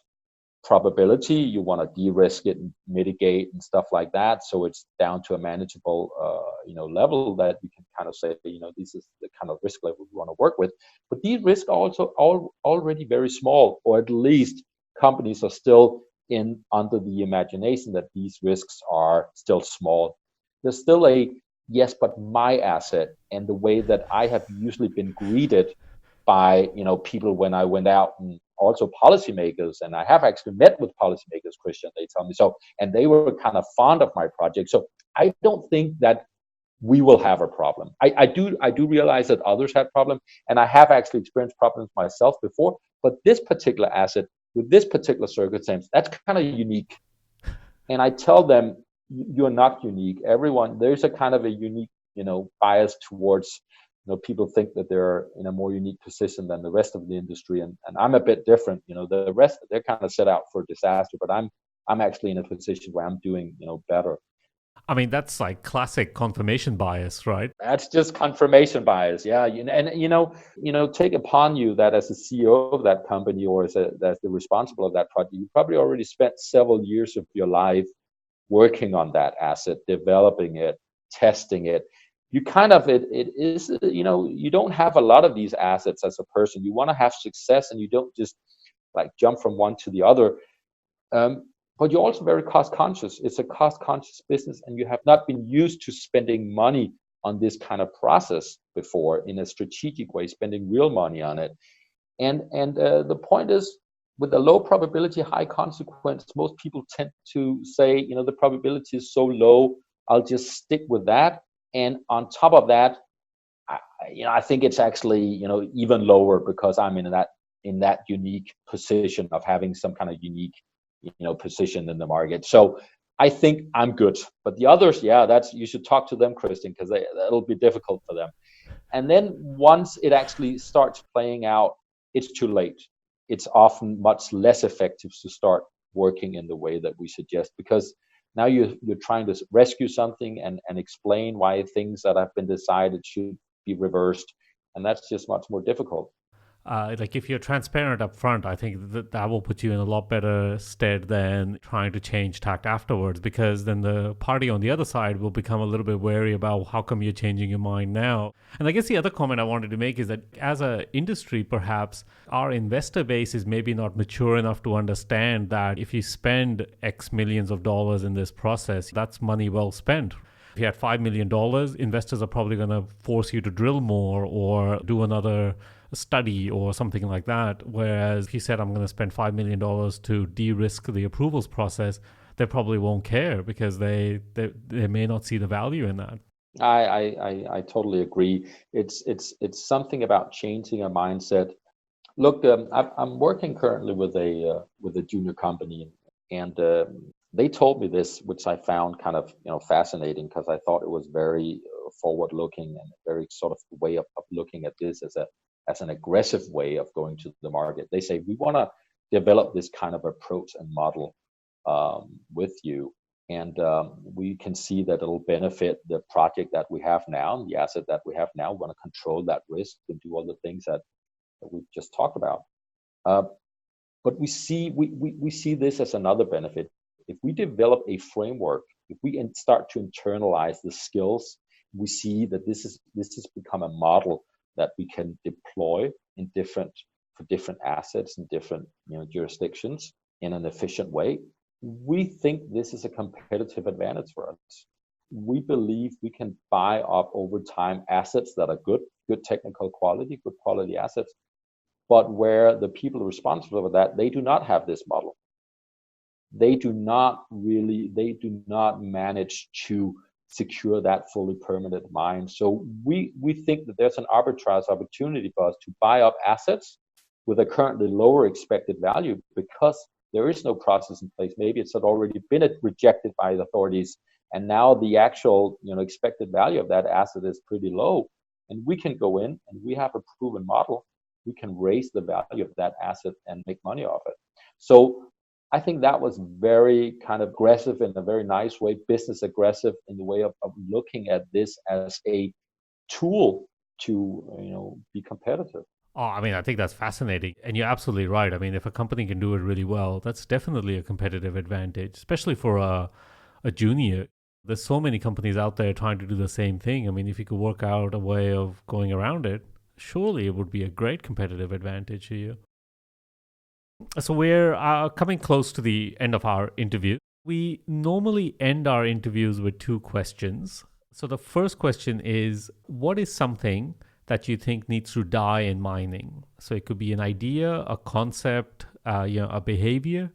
probability, you want to de-risk it and mitigate and stuff like that, so it's down to a manageable level that you can kind of say, this is the kind of risk level we want to work with. But these risks are also already very small, or at least companies are still under the imagination that these risks are still small. There's still a yes, but my asset, and the way that I have usually been greeted by people when I went out, and also policymakers, and I have actually met with policymakers, Christian, they tell me so, and they were kind of fond of my project. So I don't think that we will have a problem. I do realize that others had problems, and I have actually experienced problems myself before, but this particular asset with this particular circumstance, that's kind of unique. And I tell them, you're not unique. Everyone, there's a kind of a unique, bias towards, people think that they're in a more unique position than the rest of the industry, and I'm a bit different. The rest, they're kind of set out for disaster, but I'm actually in a position where I'm doing, better. I mean, that's like classic confirmation bias, right? That's just confirmation bias, yeah. And take upon you that as the CEO of that company, or as the responsible of that project, you probably already spent several years of your life working on that asset, developing it, testing it. You kind of, it is, you don't have a lot of these assets as a person. You want to have success, and you don't just like jump from one to the other. But you're also very cost conscious. It's a cost conscious business, and you have not been used to spending money on this kind of process before in a strategic way, spending real money on it. And the point is, with a low probability, high consequence, most people tend to say, the probability is so low, I'll just stick with that. And on top of that, I think it's actually, even lower, because I'm in that unique position of having some kind of unique, position in the market. So I think I'm good. But the others, yeah, you should talk to them, Christian, because that'll be difficult for them. And then once it actually starts playing out, it's too late. It's often much less effective to start working in the way that we suggest, because now you're trying to rescue something and explain why things that have been decided should be reversed. And that's just much more difficult. Like if you're transparent up front, I think that will put you in a lot better stead than trying to change tact afterwards, because then the party on the other side will become a little bit wary about how come you're changing your mind now. And I guess the other comment I wanted to make is that as an industry, perhaps our investor base is maybe not mature enough to understand that if you spend X millions of dollars in this process, that's money well spent. If you had $5 million, investors are probably going to force you to drill more or do another study or something like that. Whereas if you said, I'm going to spend $5 million to de-risk the approvals process, they probably won't care because they may not see the value in that. I totally agree. It's something about changing a mindset. Look, I'm working currently with a junior company, and they told me this, which I found kind of fascinating, because I thought it was very forward-looking and very sort of way of looking at this as an aggressive way of going to the market. They say, we want to develop this kind of approach and model with you, and we can see that it'll benefit the project that we have now, the asset that we have now. We want to control that risk and do all the things that we've just talked about. But we see this as another benefit. If we develop a framework, if we start to internalize the skills, we see that this has become a model that we can deploy for different assets in different jurisdictions in an efficient way. We think this is a competitive advantage for us. We believe we can buy up over time assets that are good technical quality, good quality assets, but where the people responsible for that, they do not have this model. They do not manage to secure that fully permanent mine. So we think that there's an arbitrage opportunity for us to buy up assets with a currently lower expected value, because there is no process in place. Maybe it's already been rejected by the authorities, and now the actual expected value of that asset is pretty low. And we can go in, and we have a proven model. We can raise the value of that asset and make money off it. So I think that was very kind of aggressive in a very nice way, business aggressive in the way of looking at this as a tool to be competitive. Oh, I mean, I think that's fascinating. And you're absolutely right. I mean, if a company can do it really well, that's definitely a competitive advantage, especially for a junior. There's so many companies out there trying to do the same thing. I mean, if you could work out a way of going around it, surely it would be a great competitive advantage to you. So we're coming close to the end of our interview. We normally end our interviews with two questions. So the first question is, what is something that you think needs to die in mining? So it could be an idea, a concept, a behavior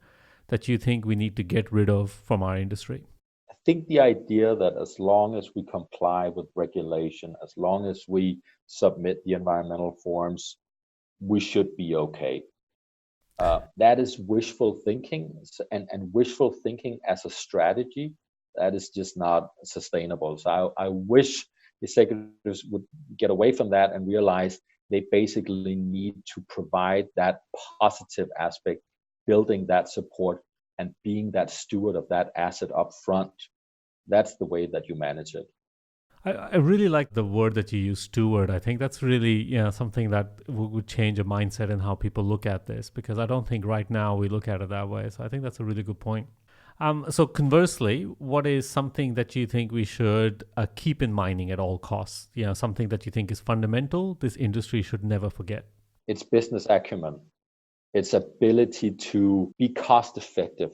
that you think we need to get rid of from our industry. I think the idea that as long as we comply with regulation, as long as we submit the environmental forms, we should be okay. That is wishful thinking, and wishful thinking as a strategy, that is just not sustainable. So I wish the executives would get away from that and realize they basically need to provide that positive aspect, building that support and being that steward of that asset up front. That's the way that you manage it. I really like the word that you use, steward. I think that's really something that would change a mindset in how people look at this, because I don't think right now we look at it that way. So I think that's a really good point. So conversely, what is something that you think we should keep in mining at all costs? Something that you think is fundamental, this industry should never forget. It's business acumen. Its ability to be cost effective,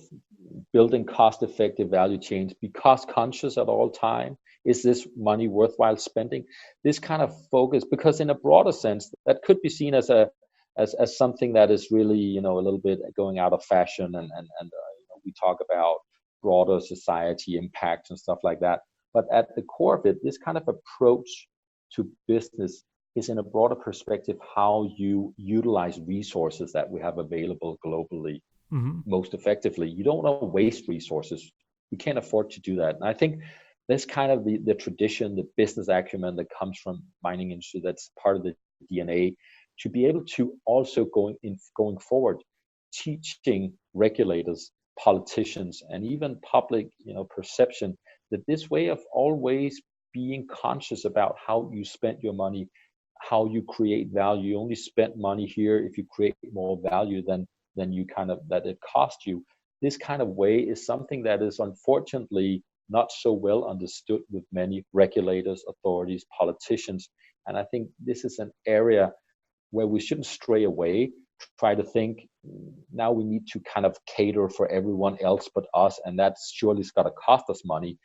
building cost effective value chains, be cost conscious at all time. Is this money worthwhile spending? This kind of focus, because in a broader sense, that could be seen as something that is really a little bit going out of fashion, and we talk about broader society impacts and stuff like that. But at the core of it, this kind of approach to business is, in a broader perspective, how you utilize resources that we have available globally most effectively. You don't want to waste resources. We can't afford to do that. And I think this kind of the tradition, the business acumen that comes from mining industry, that's part of the DNA, to be able to also going forward, teaching regulators, politicians, and even public, perception, that this way of always being conscious about how you spend your money, how you create value. You only spend money here if you create more value than you that it cost you. This kind of way is something that is unfortunately not so well understood with many regulators, authorities, politicians. And I think this is an area where we shouldn't stray away, try to think now we need to kind of cater for everyone else but us, and that surely has got to cost us money.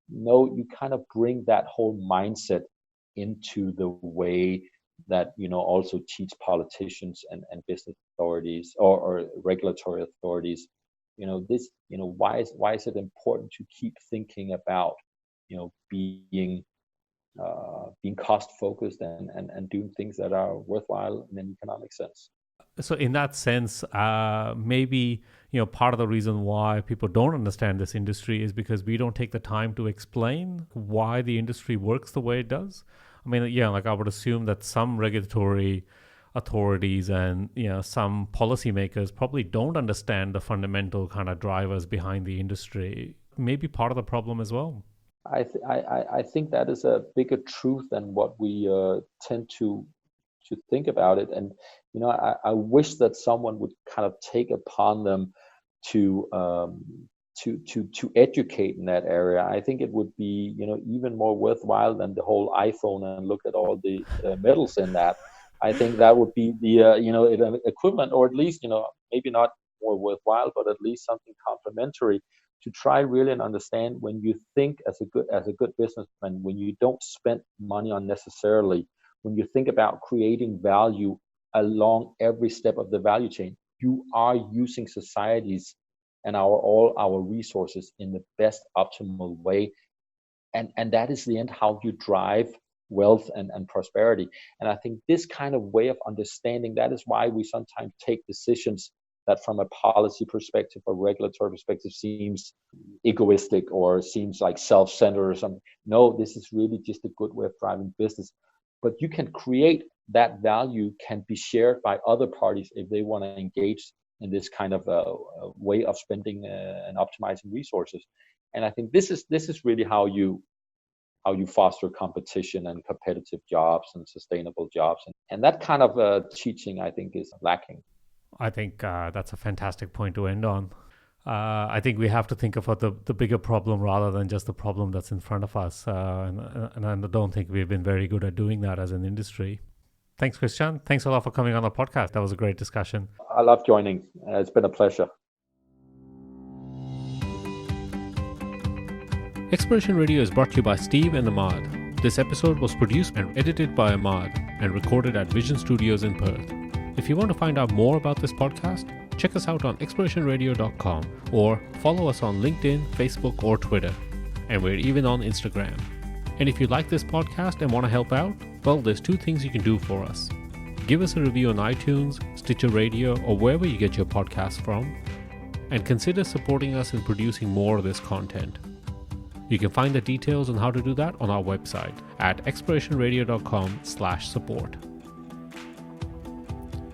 No, you kind of bring that whole mindset into the way that also teach politicians and business authorities or regulatory authorities, why is it important to keep thinking about being cost focused and doing things that are worthwhile in an economic sense. So in that sense, maybe part of the reason why people don't understand this industry is because we don't take the time to explain why the industry works the way it does. I mean, like I would assume that some regulatory authorities and some policymakers probably don't understand the fundamental kind of drivers behind the industry. Maybe part of the problem as well. I think that is a bigger truth than what we tend to think about it. And I wish that someone would kind of take upon them to educate in that area. I think it would be even more worthwhile than the whole iPhone and look at all the medals in that. I think that would be the equivalent, or at least maybe not more worthwhile, but at least something complementary, to try really and understand when you think as a good businessman, when you don't spend money unnecessarily, when you think about creating value along every step of the value chain, you are using societies and all our resources in the best optimal way. And that is the end how you drive wealth and prosperity. And I think this kind of way of understanding, that is why we sometimes take decisions that from a policy perspective or regulatory perspective seems egoistic or seems like self-centered or something. No, this is really just a good way of driving business. But you can create that value, can be shared by other parties if they want to engage in this kind of a way of spending and optimizing resources. And I think this is really how you foster competition and competitive jobs and sustainable jobs. And that kind of teaching, I think, is lacking. I think that's a fantastic point to end on. I think we have to think about the bigger problem rather than just the problem that's in front of us. And I don't think we've been very good at doing that as an industry. Thanks, Christian. Thanks a lot for coming on the podcast. That was a great discussion. I love joining. It's been a pleasure. Exploration Radio is brought to you by Steve and Ahmad. This episode was produced and edited by Ahmad and recorded at Vision Studios in Perth. If you want to find out more about this podcast, check us out on explorationradio.com or follow us on LinkedIn, Facebook, or Twitter. And we're even on Instagram. And if you like this podcast and want to help out, well, there's two things you can do for us. Give us a review on iTunes, Stitcher Radio, or wherever you get your podcasts from. And consider supporting us in producing more of this content. You can find the details on how to do that on our website at explorationradio.com/support.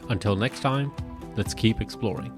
Until next time, let's keep exploring.